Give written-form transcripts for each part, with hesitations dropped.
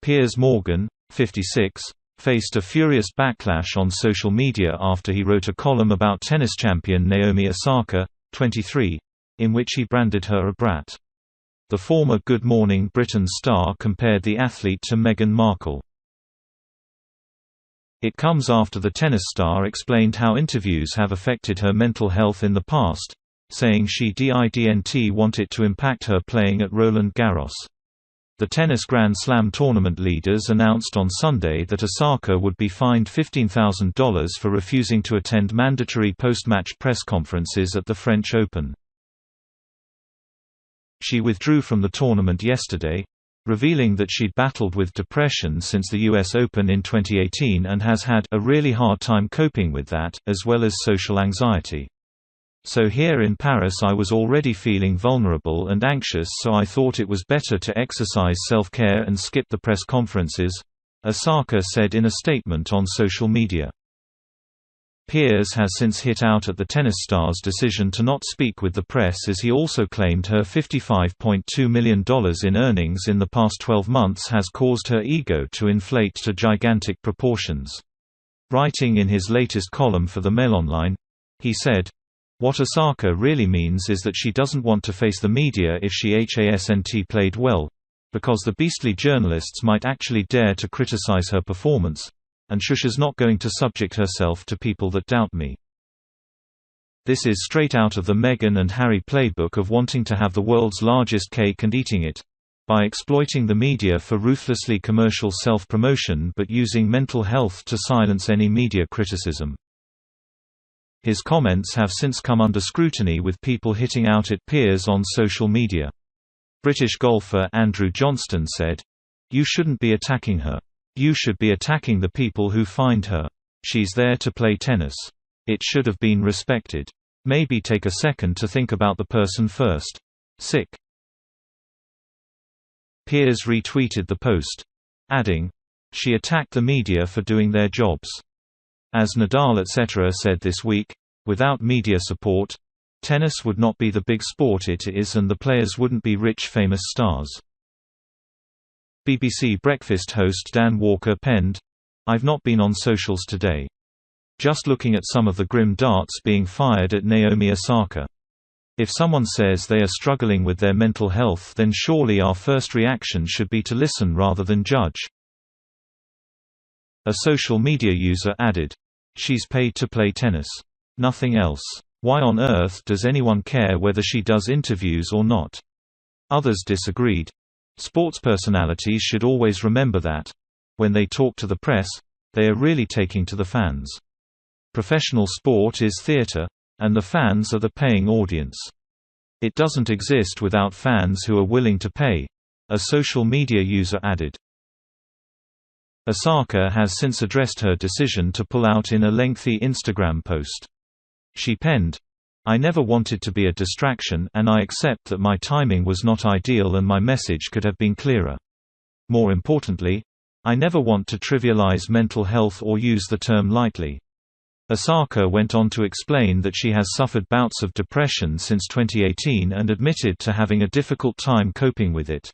Piers Morgan, 56, faced a furious backlash on social media after he wrote a column about tennis champion Naomi Osaka, 23, in which he branded her a brat. The former Good Morning Britain star compared the athlete to Meghan Markle. It comes after the tennis star explained how interviews have affected her mental health in the past, saying she didn't want it to impact her playing at Roland Garros. The tennis Grand Slam tournament leaders announced on Sunday that Osaka would be fined $15,000 for refusing to attend mandatory post-match press conferences at the French Open. She withdrew from the tournament yesterday, revealing that she'd battled with depression since the US Open in 2018 and has had a really hard time coping with that, as well as social anxiety. So here in Paris I was already feeling vulnerable and anxious, so I thought it was better to exercise self-care and skip the press conferences, Osaka said in a statement on social media. Piers has since hit out at the tennis star's decision to not speak with the press, as he also claimed her $55.2 million in earnings in the past 12 months has caused her ego to inflate to gigantic proportions. Writing in his latest column for the MailOnline, he said, "What Osaka really means is that she doesn't want to face the media if she hasn't played well, because the beastly journalists might actually dare to criticize her performance, and Shusha's not going to subject herself to people that doubt me." This is straight out of the Meghan and Harry playbook of wanting to have the world's largest cake and eating it, by exploiting the media for ruthlessly commercial self-promotion but using mental health to silence any media criticism. His comments have since come under scrutiny, with people hitting out at Piers on social media. British golfer Andrew Johnston said, "You shouldn't be attacking her. You should be attacking the people who find her. She's there to play tennis. It should have been respected. Maybe take a second to think about the person first. Sick." Piers retweeted the post, adding, "She attacked the media for doing their jobs. As Nadal etc. said this week, without media support, tennis would not be the big sport it is, and the players wouldn't be rich famous stars." BBC Breakfast host Dan Walker penned, "I've not been on socials today. Just looking at some of the grim darts being fired at Naomi Osaka. If someone says they are struggling with their mental health, then surely our first reaction should be to listen rather than judge." A social media user added, "She's paid to play tennis. Nothing else. Why on earth does anyone care whether she does interviews or not?" Others disagreed. Sports personalities should always remember that, when they talk to the press, they are really taking to the fans. Professional sport is theatre, and the fans are the paying audience. It doesn't exist without fans who are willing to pay, a social media user added. Osaka has since addressed her decision to pull out in a lengthy Instagram post. She penned, "I never wanted to be a distraction, and I accept that my timing was not ideal and my message could have been clearer. More importantly, I never want to trivialize mental health or use the term lightly." Osaka went on to explain that she has suffered bouts of depression since 2018 and admitted to having a difficult time coping with it.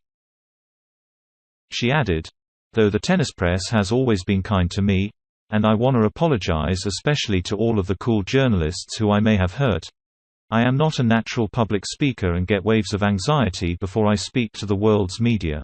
She added, "Though the tennis press has always been kind to me, and I want to apologize especially to all of the cool journalists who I may have hurt, I am not a natural public speaker and get waves of anxiety before I speak to the world's media.